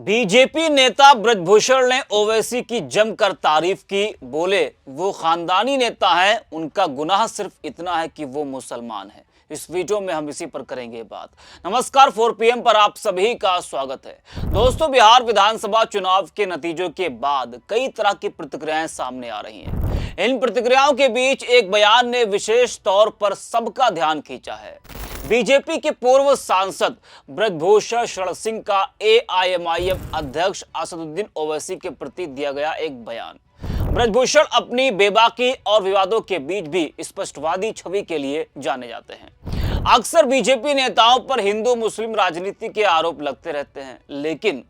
BJP नेता ब्रजभूषण ने ओवैसी की जमकर तारीफ की। बोले वो खानदानी नेता है, उनका गुनाह सिर्फ इतना है कि वो मुसलमान है। इस वीडियो में हम इसी पर करेंगे बात। नमस्कार, 4 PM पर आप सभी का स्वागत है। दोस्तों, बिहार विधानसभा चुनाव के नतीजों के बाद कई तरह की प्रतिक्रियाएं सामने आ रही हैं। इन प्रतिक्रियाओं के बीच एक बयान ने विशेष तौर पर सबका ध्यान खींचा है। बीजेपी के पूर्व सांसद ब्रजभूषण शरण सिंह का एआईएमआईएम अध्यक्ष असदुद्दीन ओवैसी के प्रति दिया गया एक बयान। ब्रजभूषण अपनी बेबाकी और विवादों के बीच भी स्पष्टवादी छवि के लिए जाने जाते हैं। अक्सर बीजेपी नेताओं पर हिंदू मुस्लिम राजनीति के आरोप लगते रहते हैं, लेकिन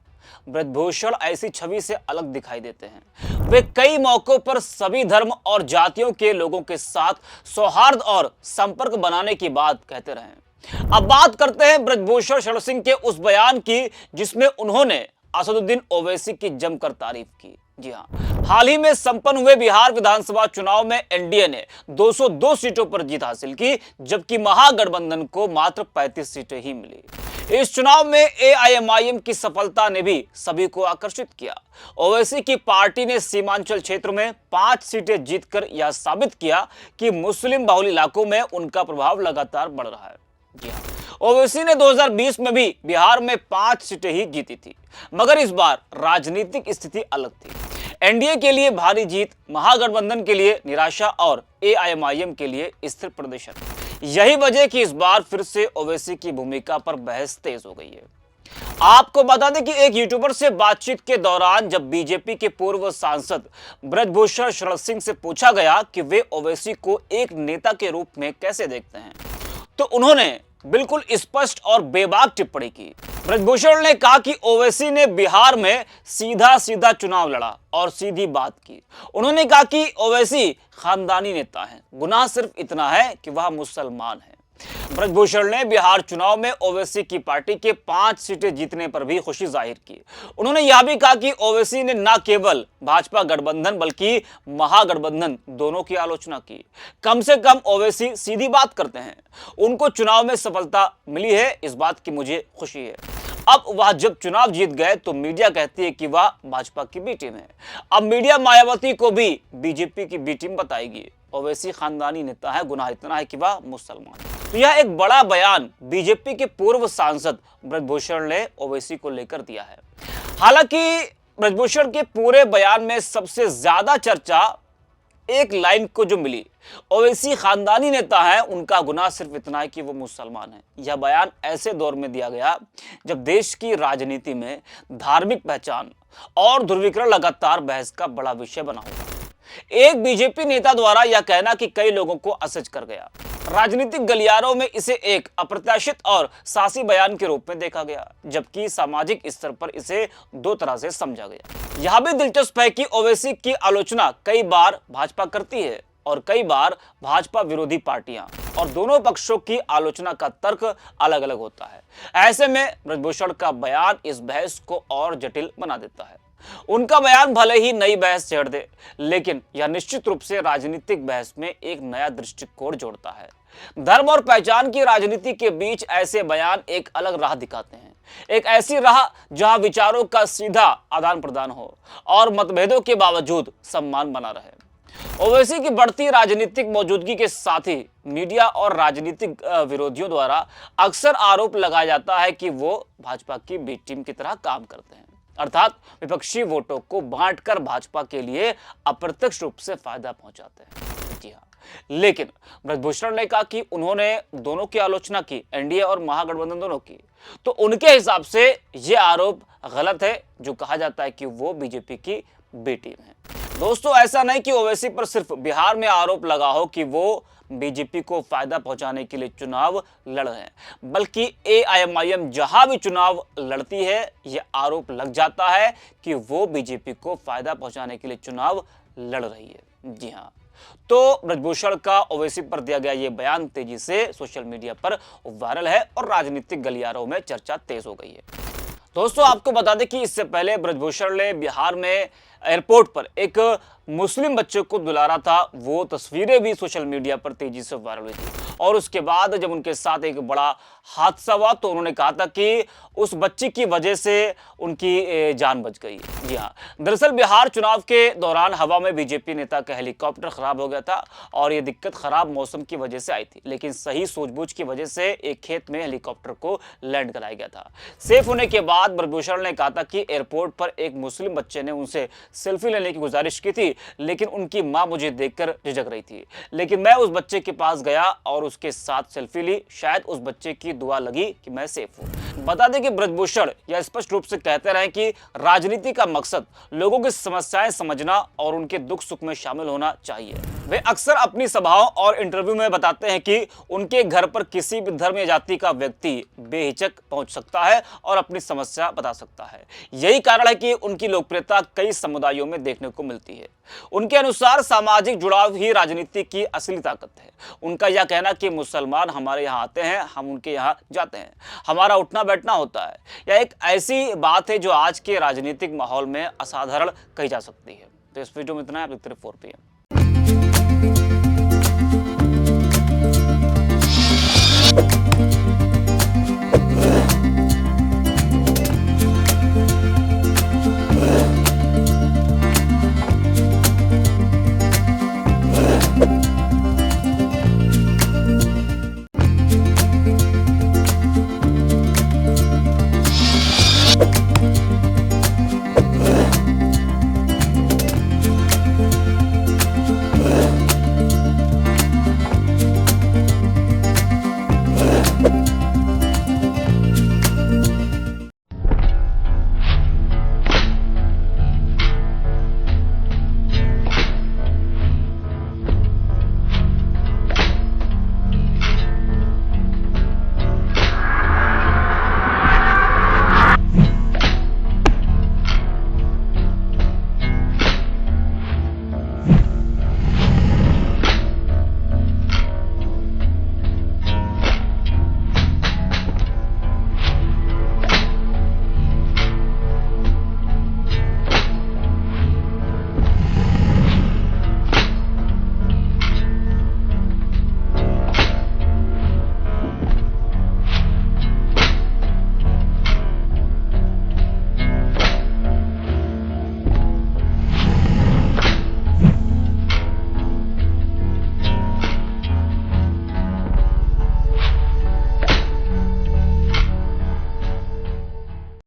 ब्रजभूषण ऐसी छवि से अलग दिखाई देते हैं। वे कई मौकों पर सभी धर्म और जातियों के लोगों के साथ सौहार्द और संपर्क बनाने की बात कहते रहे। अब बात करते हैं ब्रजभूषण शरण सिंह के उस बयान की जिसमें उन्होंने असदुद्दीन ओवैसी की जमकर तारीफ की। जी हां, हाल ही में संपन्न हुए बिहार विधानसभा चुनाव में एनडीए ने 202 सीटों पर जीत हासिल की, जबकि महागठबंधन को मात्र 35 सीटें ही मिली। इस चुनाव में एआईएमआईएम की सफलता ने भी सभी को आकर्षित किया। ओवैसी की पार्टी ने सीमांचल क्षेत्र में 5 सीटें जीतकर यह साबित किया कि मुस्लिम बहुल इलाकों में उनका प्रभाव लगातार बढ़ रहा है। जी हाँ, ओवैसी ने 2020 में भी बिहार में 5 सीटें ही जीती थी, मगर इस बार राजनीतिक स्थिति अलग थी। एनडीए के लिए भारी जीत, महागठबंधन के लिए निराशा और एआईएमआईएम के लिए स्थिर प्रदर्शन। यही वजह कि इस बार फिर से ओवैसी की भूमिका पर बहस तेज हो गई है। आपको बता दें कि एक यूट्यूबर से बातचीत के दौरान जब बीजेपी के पूर्व सांसद ब्रजभूषण शरण सिंह से पूछा गया कि वे ओवैसी को एक नेता के रूप में कैसे देखते हैं, तो उन्होंने बिल्कुल स्पष्ट और बेबाक टिप्पणी की। ब्रजभूषण ने कहा कि ओवैसी ने बिहार में सीधा सीधा चुनाव लड़ा और सीधी बात की। उन्होंने कहा कि ओवैसी खानदानी नेता है, गुनाह सिर्फ इतना है कि वह मुसलमान है। ब्रजभूषण ने बिहार चुनाव में ओवैसी की पार्टी के 5 सीटें जीतने पर भी खुशी जाहिर की। उन्होंने यह भी कहा कि ओवैसी ने न केवल भाजपा गठबंधन बल्कि महागठबंधन दोनों की आलोचना की। कम से कम ओवैसी सीधी बात करते हैं। उनको चुनाव में सफलता मिली है, इस बात की मुझे खुशी है। अब वह जब चुनाव जीत गए तो मीडिया कहती है कि वह भाजपा की बी टीम है। अब मीडिया मायावती को भी बीजेपी की बी टीम बताएगी। ओवैसी खानदानी नेता है, गुनाह इतना है कि वह मुसलमान है। तो यह एक बड़ा बयान बीजेपी के पूर्व सांसद ब्रजभूषण ने ओवैसी को लेकर दिया है। हालांकि ब्रजभूषण के पूरे बयान में सबसे ज्यादा चर्चा एक लाइन को जो मिली, ओवैसी खानदानी नेता है, उनका गुनाह सिर्फ इतना है कि वो मुसलमान है। यह बयान ऐसे दौर में दिया गया जब देश की राजनीति में धार्मिक पहचान और ध्रुवीकरण लगातार बहस का बड़ा विषय बना हुआ। एक बीजेपी नेता द्वारा यह कहना कि कई लोगों को असहज कर गया। राजनीतिक गलियारों में इसे एक अप्रत्याशित और साहसी बयान के रूप में देखा गया, जबकि सामाजिक स्तर पर इसे दो तरह से समझा गया। यह भी दिलचस्प है कि ओवैसी की आलोचना कई बार भाजपा करती है और कई बार भाजपा विरोधी पार्टियां, और दोनों पक्षों की आलोचना का तर्क अलग अलग होता है। ऐसे में ब्रजभूषण का बयान इस बहस को और जटिल बना देता है। उनका बयान भले ही नई बहस छेड़ दे, लेकिन यह निश्चित रूप से राजनीतिक बहस में एक नया दृष्टिकोण जोड़ता है। धर्म और पहचान की राजनीति के बीच ऐसे बयान एक अलग राह दिखाते हैं, एक ऐसी राह जहां विचारों का सीधा आदान प्रदान हो और मतभेदों के बावजूद सम्मान बना रहे। ओवैसी की बढ़ती राजनीतिक मौजूदगी के साथ ही मीडिया और राजनीतिक विरोधियों द्वारा अक्सर आरोप लगाया जाता है कि वो भाजपा की बी टीम की तरह काम करते हैं, अर्थात विपक्षी वोटों को बांटकर भाजपा के लिए अप्रत्यक्ष रूप से फायदा पहुंचाते हैं। जी हाँ, लेकिन ब्रजभूषण ने कहा कि उन्होंने दोनों की आलोचना की, एनडीए और महागठबंधन दोनों की, तो उनके हिसाब से यह आरोप गलत है जो कहा जाता है कि वो बीजेपी की बी टीम है। दोस्तों, ऐसा नहीं कि ओवैसी पर सिर्फ बिहार में आरोप लगा हो कि वो बीजेपी को फायदा पहुंचाने के लिए चुनाव लड़ रहे हैं, बल्कि एआईएमआईएम जहां भी चुनाव लड़ती है यह आरोप लग जाता है कि वो बीजेपी को फायदा पहुंचाने के लिए चुनाव लड़ रही है। जी हां, तो ब्रजभूषण का ओवैसी पर दिया गया ये बयान तेजी से सोशल मीडिया पर वायरल है और राजनीतिक गलियारों में चर्चा तेज हो गई है। दोस्तों, आपको बता दें कि इससे पहले ब्रजभूषण ने बिहार में एयरपोर्ट पर एक मुस्लिम बच्चे को दुलारा था। वो तस्वीरें भी सोशल मीडिया पर तेजी से वायरल हुई थी और उसके बाद जब उनके साथ एक बड़ा हादसा हुआ तो उन्होंने कहा था कि उस बच्ची की वजह से उनकी जान बच गई। जी हाँ, दरअसल बिहार चुनाव के दौरान हवा में बीजेपी नेता का हेलीकॉप्टर खराब हो गया था और ये दिक्कत खराब मौसम की वजह से आई थी, लेकिन सही सूझबूझ की वजह से एक खेत में हेलीकॉप्टर को लैंड कराया गया था। सेफ होने के बाद ब्रजभूषण ने कहा था कि एयरपोर्ट पर एक मुस्लिम बच्चे ने उनसे सेल्फी लेने की गुजारिश की थी, लेकिन उनकी मां मुझे देखकर झिझक रही थी, लेकिन मैं उस बच्चे के पास गया और उसके साथ सेल्फी ली। शायद उस बच्चे की दुआ लगी कि मैं सेफ हूं। बता दें कि ब्रजभूषण यह स्पष्ट रूप से कहते रहे कि राजनीति का मकसद लोगों की समस्याएं समझना और उनके दुख सुख में शामिल होना चाहिए। वे अक्सर अपनी सभाओं और इंटरव्यू में बताते हैं कि उनके घर पर किसी भी धर्म या जाति का व्यक्ति बेहिचक पहुंच सकता है और अपनी समस्या बता सकता है। यही कारण है कि उनकी लोकप्रियता कई समुदायों में देखने को मिलती है। उनके अनुसार सामाजिक जुड़ाव ही राजनीति की असली ताकत है। उनका यह कहना कि मुसलमान हमारे यहाँ आते हैं, हम उनके यहाँ जाते हैं, हमारा उठना बैठना होता है, यह एक ऐसी बात है जो आज के राजनीतिक माहौल में असाधारण कही जा सकती है। तो इस वीडियो में इतना है। आप देखते रहिए 4PM।